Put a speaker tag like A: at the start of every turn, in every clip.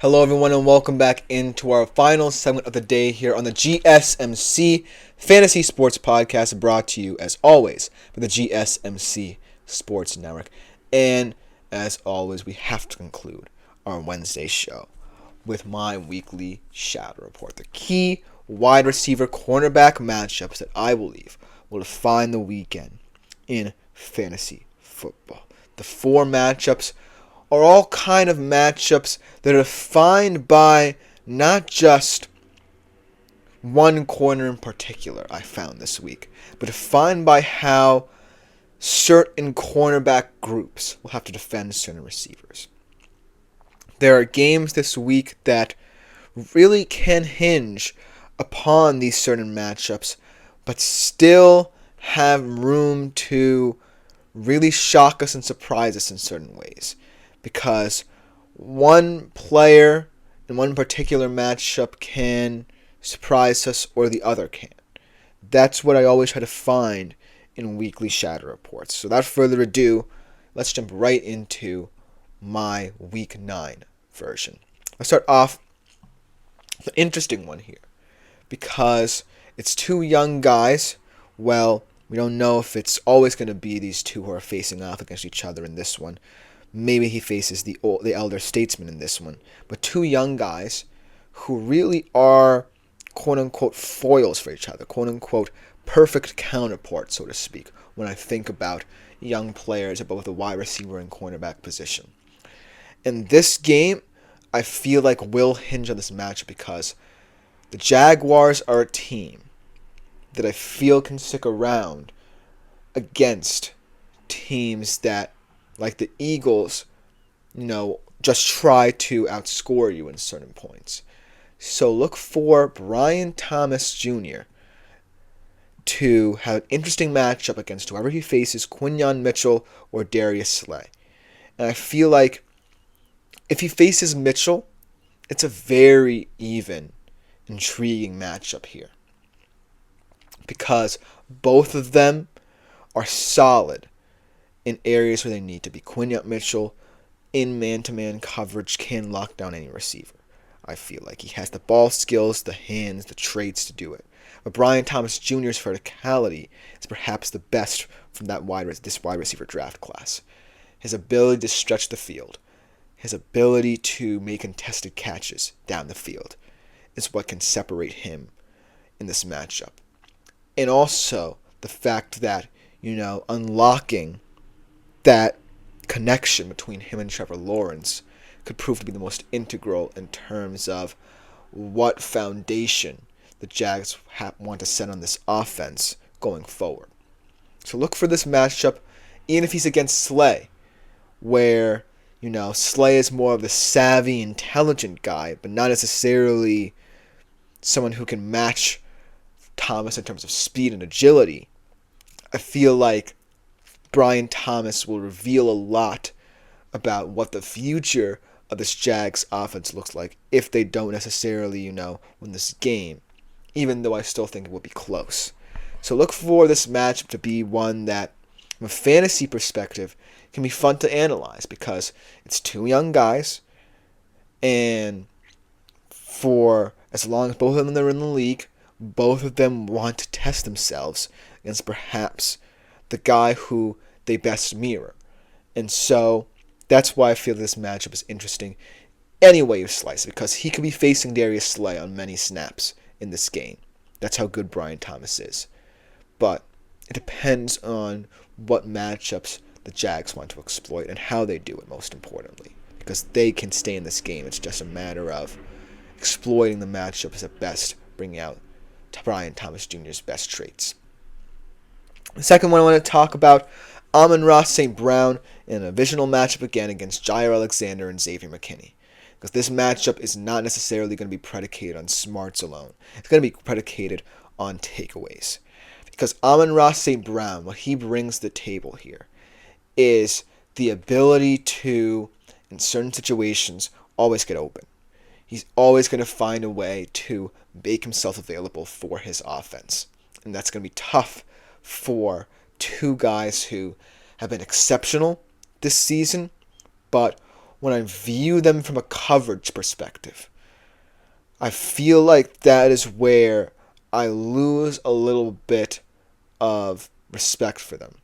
A: Hello, everyone, and welcome back into our final segment of the day here on the GSMC Fantasy Sports Podcast, brought to you, as always, by the GSMC Sports Network. And, as always, we have to conclude our Wednesday show with my weekly Shadow Report. The key wide receiver cornerback matchups that I believe will define the weekend in fantasy football. The four matchups are all kind of matchups that are defined by not just one corner in particular, I found this week, but defined by how certain cornerback groups will have to defend certain receivers. There are games this week that really can hinge upon these certain matchups, but still have room to really shock us and surprise us in certain ways. Because one player in one particular matchup can surprise us or the other can. That's what I always try to find in weekly Shadow Reports. So without further ado, let's jump right into my Week 9 version. I'll start off with an interesting one here because it's two young guys. Well, we don't know if it's always going to be these two who are facing off against each other in this one. Maybe he faces the elder statesman in this one. But two young guys who really are quote-unquote foils for each other. Quote-unquote perfect counterparts, so to speak, when I think about young players at both the wide receiver and cornerback position. In this game, I feel like will hinge on this match because the Jaguars are a team that I feel can stick around against teams that, like the Eagles, just try to outscore you in certain points. So look for Brian Thomas Jr. to have an interesting matchup against whoever he faces, Quinyon Mitchell or Darius Slay. And I feel like if he faces Mitchell, it's a very even, intriguing matchup here. Because both of them are solid in areas where they need to be. Quinyon Mitchell, in man-to-man coverage, can lock down any receiver. I feel like he has the ball skills, the hands, the traits to do it. But Brian Thomas Jr.'s verticality is perhaps the best from this wide receiver draft class. His ability to stretch the field, his ability to make contested catches down the field is what can separate him in this matchup. And also the fact that, unlocking that connection between him and Trevor Lawrence could prove to be the most integral in terms of what foundation the Jags want to set on this offense going forward. So look for this matchup, even if he's against Slay, where, Slay is more of the savvy, intelligent guy, but not necessarily someone who can match Thomas in terms of speed and agility. I feel like Brian Thomas will reveal a lot about what the future of this Jags offense looks like if they don't necessarily, win this game, even though I still think it will be close. So look for this matchup to be one that, from a fantasy perspective, can be fun to analyze because it's two young guys, and for as long as both of them are in the league, both of them want to test themselves against perhaps the guy who they best mirror. And so that's why I feel this matchup is interesting any way you slice it, because he could be facing Darius Slay on many snaps in this game. That's how good Brian Thomas is. But it depends on what matchups the Jags want to exploit and how they do it, most importantly, because they can stay in this game. It's just a matter of exploiting the matchups that best bring out Brian Thomas Jr.'s best traits. The second one I want to talk about, Amon-Ra St. Brown in a divisional matchup again against Jair Alexander and Xavier McKinney. Because this matchup is not necessarily going to be predicated on smarts alone. It's going to be predicated on takeaways. Because Amon-Ra St. Brown, what he brings to the table here is the ability to, in certain situations, always get open. He's always going to find a way to make himself available for his offense. And that's going to be tough for two guys who have been exceptional this season, but when I view them from a coverage perspective. I feel like that is where I lose a little bit of respect for them.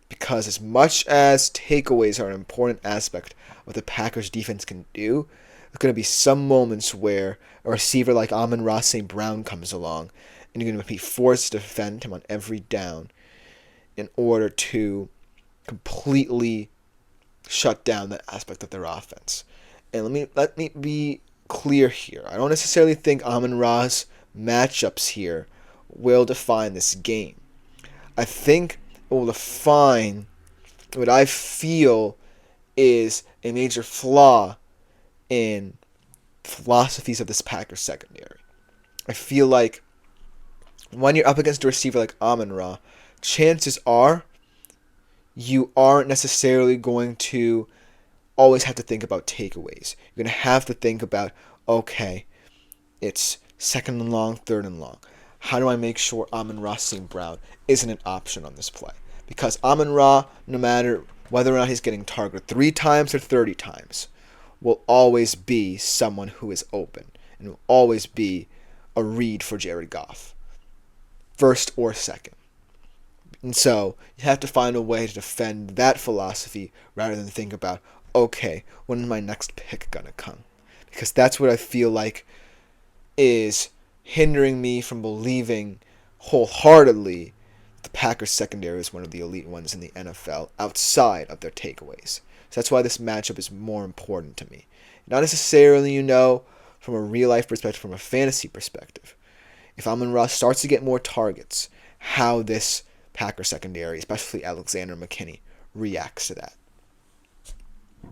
A: Because as much as takeaways are an important aspect of what the Packers defense can do, there's going to be some moments where a receiver like Amon-Ra St. Brown comes along and you're going to be forced to defend him on every down in order to completely shut down that aspect of their offense. And let me be clear here. I don't necessarily think Amon-Ra's matchups here will define this game. I think it will define what I feel is a major flaw in philosophies of this Packers secondary. I feel like when you're up against a receiver like Amon-Ra, chances are you aren't necessarily going to always have to think about takeaways. You're going to have to think about, okay, it's second and long, third and long. How do I make sure Amon-Ra St. Brown isn't an option on this play? Because Amon-Ra, no matter whether or not he's getting targeted 3 times or 30 times, will always be someone who is open and will always be a read for Jared Goff, first or second. And so you have to find a way to defend that philosophy rather than think about, okay, when is my next pick going to come? Because that's what I feel like is hindering me from believing wholeheartedly the Packers secondary is one of the elite ones in the NFL outside of their takeaways. So that's why this matchup is more important to me. Not necessarily, from a real life perspective, from a fantasy perspective. If Amon-Ra starts to get more targets, how this Packers secondary, especially Alexander McKinney, reacts to that.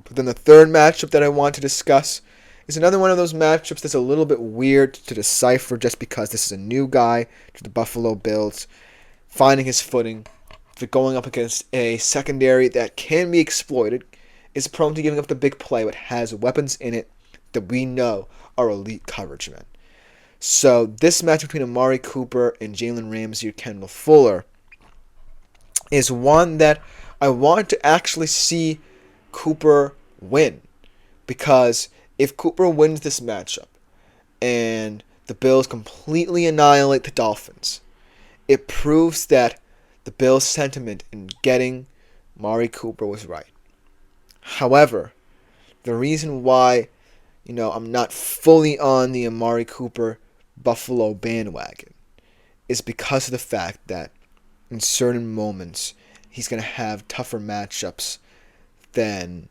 A: But then the third matchup that I want to discuss is another one of those matchups that's a little bit weird to decipher just because this is a new guy to the Buffalo Bills, finding his footing, for going up against a secondary that can be exploited, is prone to giving up the big play, but has weapons in it that we know are elite coverage men. So this match between Amari Cooper and Jalen Ramsey or Kendall Fuller is one that I want to actually see Cooper win. Because if Cooper wins this matchup and the Bills completely annihilate the Dolphins, it proves that the Bills' sentiment in getting Amari Cooper was right. However, the reason why, I'm not fully on the Amari Cooper Buffalo bandwagon is because of the fact that in certain moments he's going to have tougher matchups than,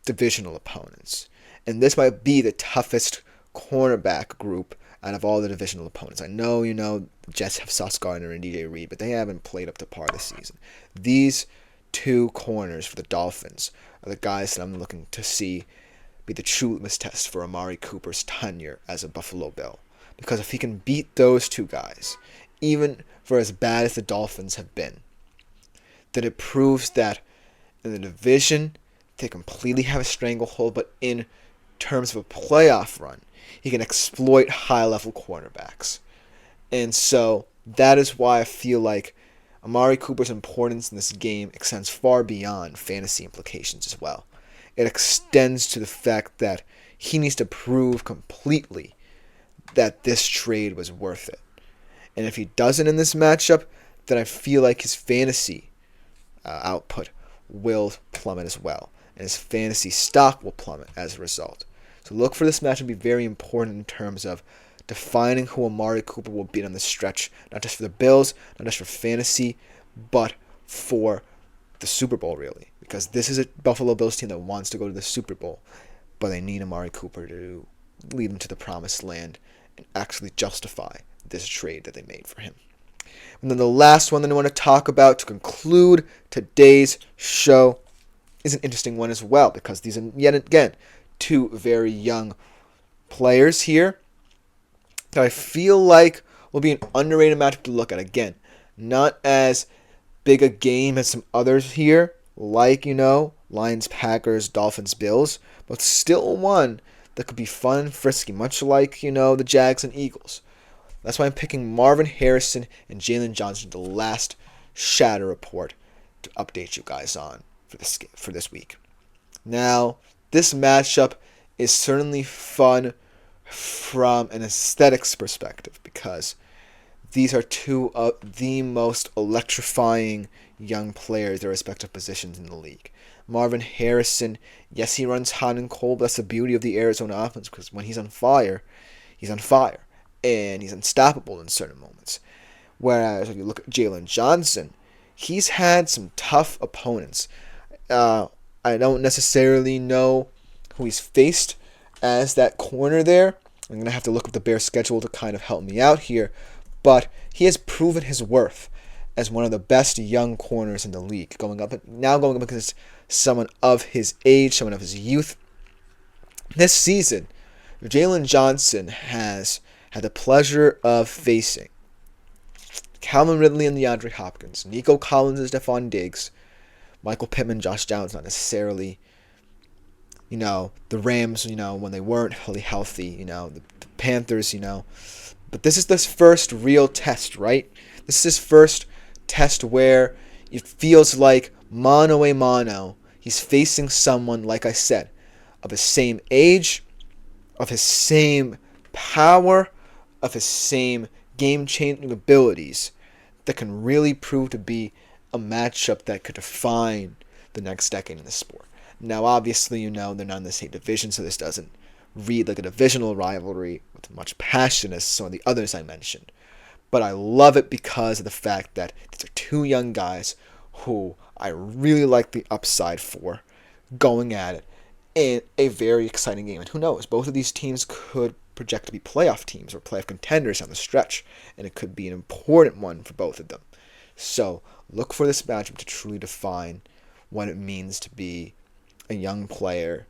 A: divisional opponents. And this might be the toughest cornerback group out of all the divisional opponents. I know, the Jets have Sauce Gardner and DJ Reed, but they haven't played up to par this season. These 2 corners for the Dolphins are the guys that I'm looking to see be the true litmus test for Amari Cooper's tenure as a Buffalo Bill. Because if he can beat those 2 guys, even for as bad as the Dolphins have been, then it proves that in the division, they completely have a stranglehold, but in terms of a playoff run, he can exploit high-level cornerbacks. And so that is why I feel like Amari Cooper's importance in this game extends far beyond fantasy implications as well. It extends to the fact that he needs to prove completely that this trade was worth it. And if he doesn't in this matchup, then I feel like his fantasy output will plummet as well. And his fantasy stock will plummet as a result. So look for this match to be very important in terms of defining who Amari Cooper will be on the stretch, not just for the Bills, not just for fantasy, but for the Super Bowl, really. Because this is a Buffalo Bills team that wants to go to the Super Bowl, but they need Amari Cooper to lead them to the promised land and actually justify this trade that they made for him. And then the last one that I want to talk about to conclude today's show is an interesting one as well, because these are, yet again, 2 very young players here that I feel like will be an underrated matchup to look at. Again, not as big a game as some others here, like, Lions, Packers, Dolphins, Bills, but still one that could be fun and frisky, much like, the Jags and Eagles. That's why I'm picking Marvin Harrison and Jalen Johnson, the last Shatter Report, to update you guys on for this week. Now, this matchup is certainly fun from an aesthetics perspective because these are two of the most electrifying young players at their respective positions in the league. Marvin Harrison, yes, he runs hot and cold, but that's the beauty of the Arizona offense because when he's on fire, and he's unstoppable in certain moments. Whereas if you look at Jalen Johnson, he's had some tough opponents. I don't necessarily know who he's faced as that corner there. I'm going to have to look up the Bears' schedule to kind of help me out here. But he has proven his worth as one of the best young corners in the league, going up against someone of his age, someone of his youth. This season, Jalen Johnson has had the pleasure of facing Calvin Ridley and DeAndre Hopkins, Nico Collins and Stephon Diggs, Michael Pittman, Josh Downs, not necessarily, the Rams, when they weren't really healthy, the Panthers, But this is this first real test, right? This is his first test where it feels like mano a mano. He's facing someone, like I said, of his same age, of his same power, of his same game-changing abilities that can really prove to be a matchup that could define the next decade in the sport. Now, obviously, they're not in the same division, so this doesn't read like a divisional rivalry with much passion as some of the others I mentioned. But I love it because of the fact that these are two young guys who I really like the upside for going at it in a very exciting game. And who knows, both of these teams could project to be playoff teams or playoff contenders on the stretch, and it could be an important one for both of them. So look for this matchup to truly define what it means to be a young player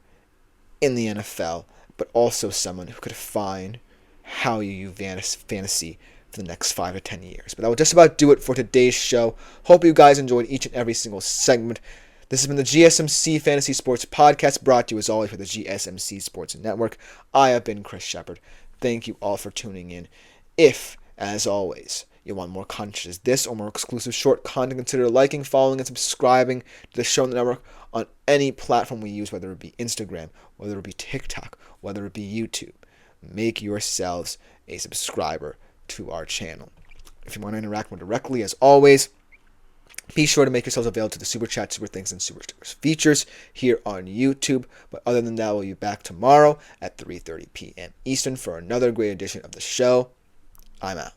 A: in the NFL, but also someone who could define how you use fantasy for the next 5 to 10 years. But that will just about do it for today's show. Hope you guys enjoyed each and every single segment. This has been the GSMC Fantasy Sports Podcast, brought to you as always by the GSMC Sports Network. I have been Chris Shepard. Thank you all for tuning in. If, as always, you want more content as this or more exclusive short content, consider liking, following, and subscribing to the show on the network on any platform we use, whether it be Instagram, whether it be TikTok, whether it be YouTube. Make yourselves a subscriber to our channel. If you want to interact more directly, as always, be sure to make yourselves available to the Super Chat, Super Thanks, and Super Stickers features here on YouTube. But other than that, we'll be back tomorrow at 3:30 p.m. Eastern for another great edition of the show. I'm out.